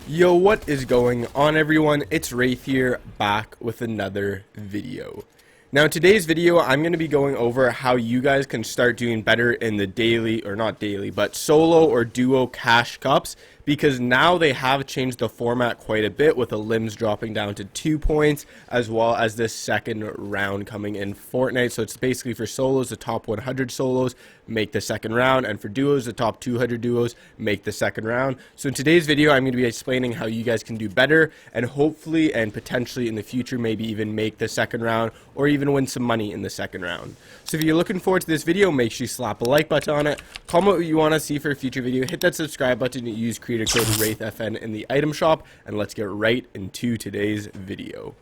Yo, what is going on, everyone? It's Wraith here, back with another video. Now in today's video, I'm going to be going over how you guys can start doing better in the daily, or not daily, but solo or duo cash cups, because now they have changed the format quite a bit with the limbs dropping down to 2 points, as well as this second round coming in Fortnite. So it's basically for solos, the top 100 solos make the second round, and for duos, the top 200 duos make the second round. So in today's video, I'm going to be explaining how you guys can do better, and hopefully and potentially in the future maybe even make the second round, or even win some money in the second round. So if you're looking forward to this video, make sure you slap a like button on it, comment what you want to see for a future video, hit that subscribe button, and use creator code WraithFN in the item shop, and let's get right into today's video.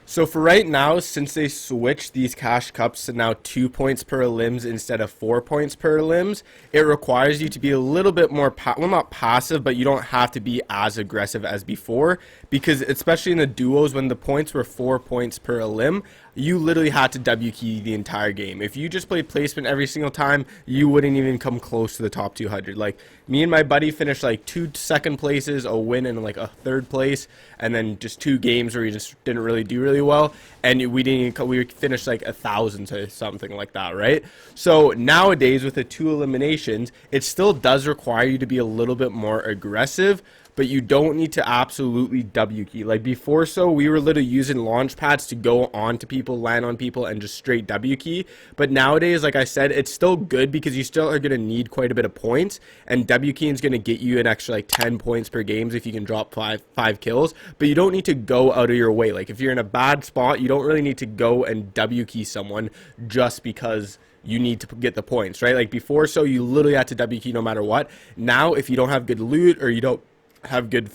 So for right now, since they switched these cash cups to now 2 points per limbs instead of 4 points per limbs, it requires you to be a little bit more, well, not passive, but you don't have to be as aggressive as before, because especially in the duos, when the points were 4 points per limb, you literally had to W key the entire game. If you just played placement every single time, you wouldn't even come close to the top 200. Like, me and my buddy finished like 2 second places, a win, and like a third place, and then just 2 games where we just didn't really do really well, and we finished like 1,000 or something like that, right? So nowadays with the 2 eliminations, it still does require you to be a little bit more aggressive, but you don't need to absolutely W key. Like before, so we were literally using launch pads to go on to people, land on people, and just straight W key. But nowadays, like I said, it's still good because you still are going to need quite a bit of points, and W keying is going to get you an extra like 10 points per games if you can drop five kills. But you don't need to go out of your way. Like if you're in a bad spot, you don't really need to go and W key someone just because you need to get the points, right? Like before, so you literally had to W key no matter what. Now, if you don't have good loot or you don't have good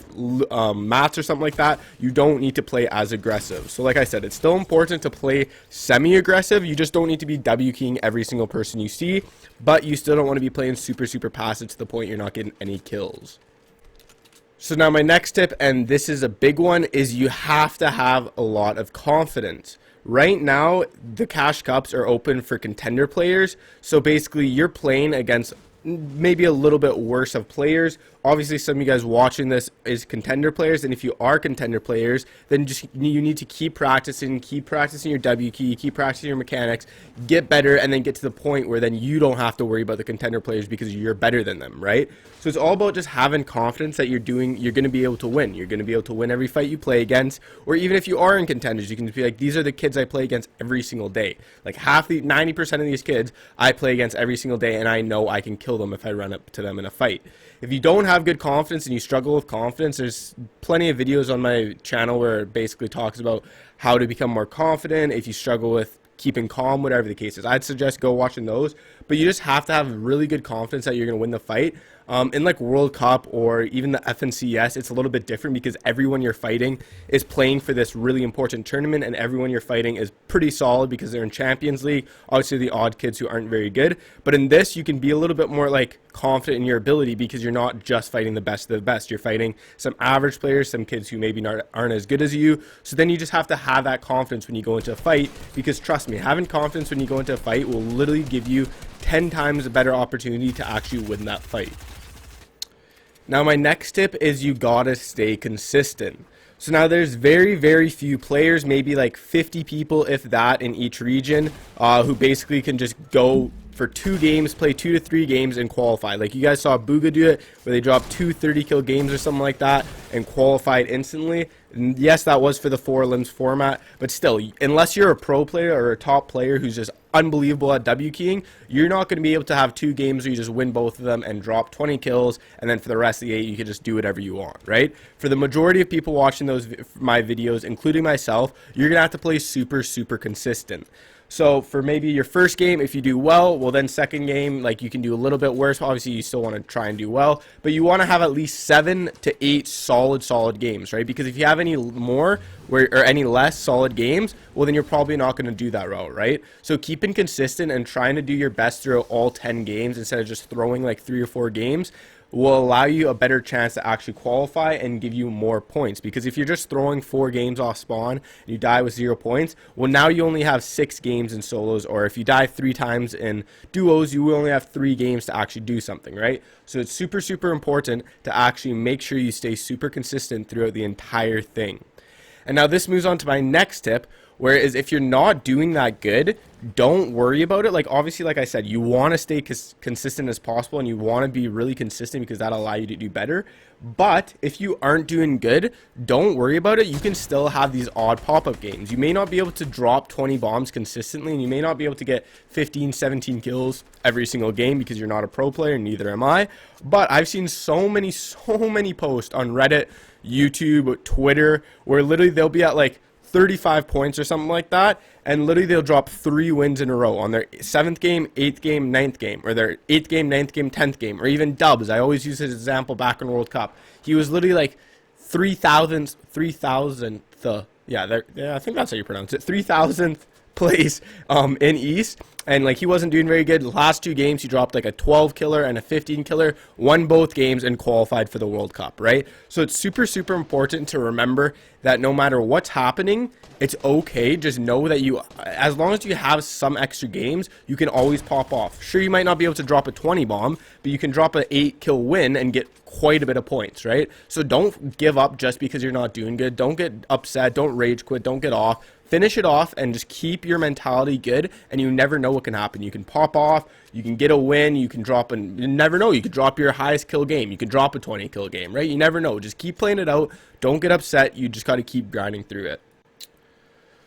mats or something like that, you don't need to play as aggressive. So like I said, it's still important to play semi-aggressive. You just don't need to be W keying every single person you see, but you still don't want to be playing super passive to the point you're not getting any kills. So now my next tip, and this is a big one, is you have to have a lot of confidence. Right now, the cash cups are open for contender players, so basically you're playing against maybe a little bit worse of players. Obviously, some of you guys watching this is contender players, and if you are contender players, then just you need to keep practicing your W key, keep practicing your mechanics, get better, and then get to the point where then you don't have to worry about the contender players because you're better than them, right? So it's all about just having confidence that you're going to be able to win. You're going to be able to win every fight you play against, or even if you are in contenders, you can just be like, these are the kids I play against every single day. Like 90% of these kids I play against every single day, and I know I can kill them if I run up to them in a fight. If you don't have good confidence and you struggle with confidence, there's plenty of videos on my channel where it basically talks about how to become more confident. If you struggle with keeping calm, whatever the case is, I'd suggest go watching those. But you just have to have really good confidence that you're going to win the fight. In like World Cup or even the FNCS, it's a little bit different because everyone you're fighting is playing for this really important tournament, and everyone you're fighting is pretty solid because they're in Champions League. Obviously the odd kids who aren't very good, but in this you can be a little bit more like confident in your ability because you're not just fighting the best of the best. You're fighting some average players, some kids who maybe aren't as good as you. So then you just have to have that confidence when you go into a fight, because trust me, having confidence when you go into a fight will literally give you 10 times a better opportunity to actually win that fight. Now my next tip is you gotta stay consistent. So now there's very few players, maybe like 50 people if that in each region, who basically can just go for 2 games, play 2 to 3 games and qualify. Like you guys saw Booga do it, where they dropped 2 30-kill games or something like that and qualified instantly. And yes, that was for the 4 limbs format, but still, unless you're a pro player or a top player who's just unbelievable at W keying, you're not going to be able to have 2 games where you just win both of them and drop 20 kills, and then for the rest of the 8 you can just do whatever you want, right? For the majority of people watching my videos, including myself, you're going to have to play super consistent. So for maybe your first game, if you do well, then second game, like you can do a little bit worse. Obviously, you still want to try and do well, but you want to have at least 7 to 8 solid games, right? Because if you have any more or any less solid games, well, then you're probably not going to do that route, right? So keeping consistent and trying to do your best throughout all 10 games instead of just throwing like 3 or 4 games will allow you a better chance to actually qualify and give you more points. Because if you're just throwing 4 games off spawn and you die with 0 points, well, now you only have 6 games in solos, or if you die 3 times in duos, you will only have 3 games to actually do something, right? So it's super, super important to actually make sure you stay super consistent throughout the entire thing. And now this moves on to my next tip, whereas if you're not doing that good, don't worry about it. Like, obviously, like I said, you want to stay consistent as possible, and you want to be really consistent because that'll allow you to do better. But if you aren't doing good, don't worry about it. You can still have these odd pop-up games. You may not be able to drop 20 bombs consistently, and you may not be able to get 15, 17 kills every single game because you're not a pro player, and neither am I. But I've seen so many posts on Reddit, YouTube, Twitter, where literally they'll be at like 35 points or something like that, and literally they'll drop 3 wins in a row on their 7th game, 8th game, 9th game, or their 8th game, 9th game, 10th game, or even Dubs. I always use his example back in World Cup. He was literally like 3,000th, yeah, I think that's how you pronounce it, 3,000th place in East, and like he wasn't doing very good. The last 2 games he dropped like a 12 killer and a 15 killer, won both games and qualified for the World Cup, right? So it's super, super important to remember that no matter what's happening, it's okay. Just know that you, as long as you have some extra games, you can always pop off. Sure, you might not be able to drop a 20 bomb, but you can drop an 8 kill win and get quite a bit of points, right? So don't give up just because you're not doing good. Don't get upset, don't rage quit, don't get off. Finish it off and just keep your mentality good, and you never know what can happen. You can pop off, you can get a win, you can drop, and you never know, you could drop your highest kill game, you can drop a 20 kill game, right? You never know. Just keep playing it out. Don't get upset. You just got to keep grinding through it.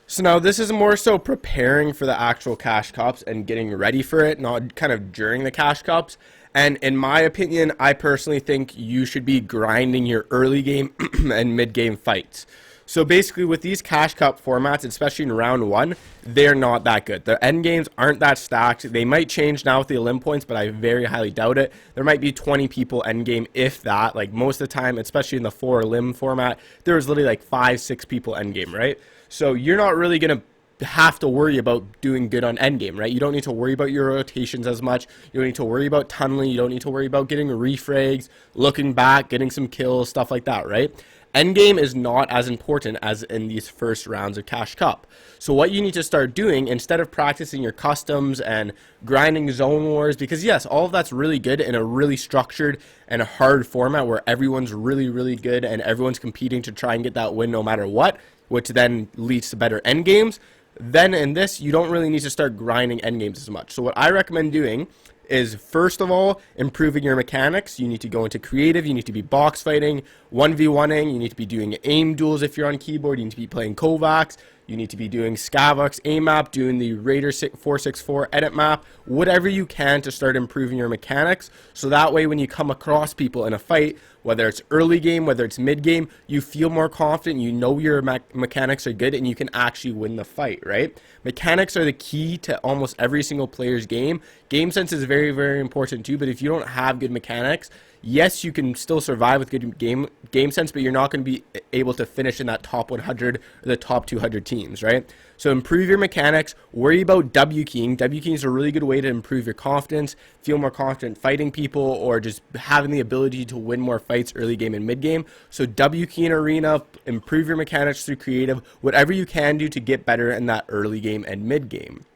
So now this is more so preparing for the actual cash cups and getting ready for it, not kind of during the cash cups. And in my opinion, I personally think you should be grinding your early game and mid game fights. So basically with these cash cup formats, especially in round 1, they're not that good. The end games aren't that stacked. They might change now with the elim points, but I very highly doubt it. There might be 20 people end game, if that. Like most of the time, especially in the 4 elim format, there was literally like 5, 6 people end game, right? So you're not really going to have to worry about doing good on endgame, right? You don't need to worry about your rotations as much. You don't need to worry about tunneling. You don't need to worry about getting refrags, looking back, getting some kills, stuff like that, right? Endgame is not as important as in these first rounds of Cash Cup. So what you need to start doing, instead of practicing your customs and grinding zone wars, because yes, all of that's really good in a really structured and a hard format where everyone's really, really good and everyone's competing to try and get that win no matter what, which then leads to better endgames. Then in this, you don't really need to start grinding endgames as much. So what I recommend doing is, first of all, improving your mechanics. You need to go into creative, you need to be box fighting, 1v1ing, you need to be doing aim duels if you're on keyboard, you need to be playing Kovacs, you need to be doing Scavux aim map, doing the Raider 464 edit map, whatever you can to start improving your mechanics, so that way when you come across people in a fight, whether it's early game, whether it's mid game, you feel more confident, you know your mechanics are good, and you can actually win the fight, right? Mechanics are the key to almost every single player's game. Game sense is very, very important too, but if you don't have good mechanics, yes, you can still survive with good game sense, but you're not going to be able to finish in that top 100 or the top 200 teams, right? So improve your mechanics, worry about W keying. W keying is a really good way to improve your confidence, feel more confident fighting people, or just having the ability to win more fights early game and mid game. So W key in arena, improve your mechanics through creative, whatever you can do to get better in that early game and mid game.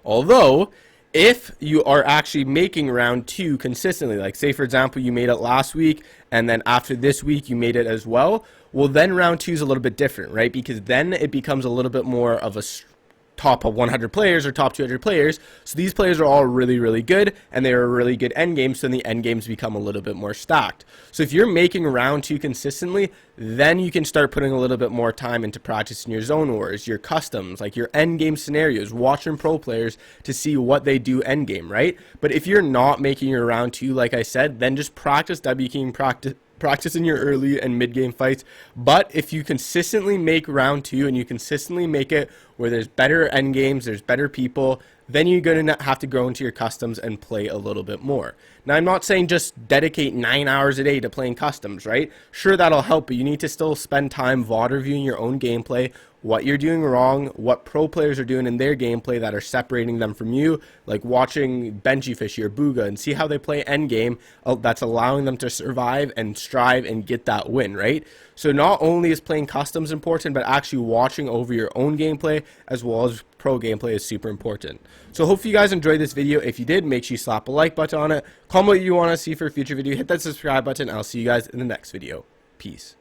Although, if you are actually making round 2 consistently, like say for example you made it last week and then after this week you made it as well, well then round 2 is a little bit different, right? Because then it becomes a little bit more of a top 100 players or top 200 players. So these players are all really, really good, and they are really good end games, so then the end games become a little bit more stacked. So if you're making round 2 consistently, then you can start putting a little bit more time into practicing your zone wars, your customs, like your end game scenarios, watching pro players to see what they do end game, right? But if you're not making your round 2, like I said, then just practice W keying, practice in your early and mid game fights. But if you consistently make round 2 and you consistently make it where there's better end games, there's better people, then you're going to have to go into your customs and play a little bit more. Now, I'm not saying just dedicate 9 hours a day to playing customs, right? Sure, that'll help, but you need to still spend time VOD reviewing your own gameplay, what you're doing wrong, what pro players are doing in their gameplay that are separating them from you, like watching Benji Fishy or Booga, and see how they play endgame that's allowing them to survive and strive and get that win, right? So not only is playing customs important, but actually watching over your own gameplay as well as pro gameplay is super important. So hopefully you guys enjoyed this video. If you did, make sure you slap a like button on it, comment what you want to see for a future video, hit that subscribe button, and I'll see you guys in the next video. Peace.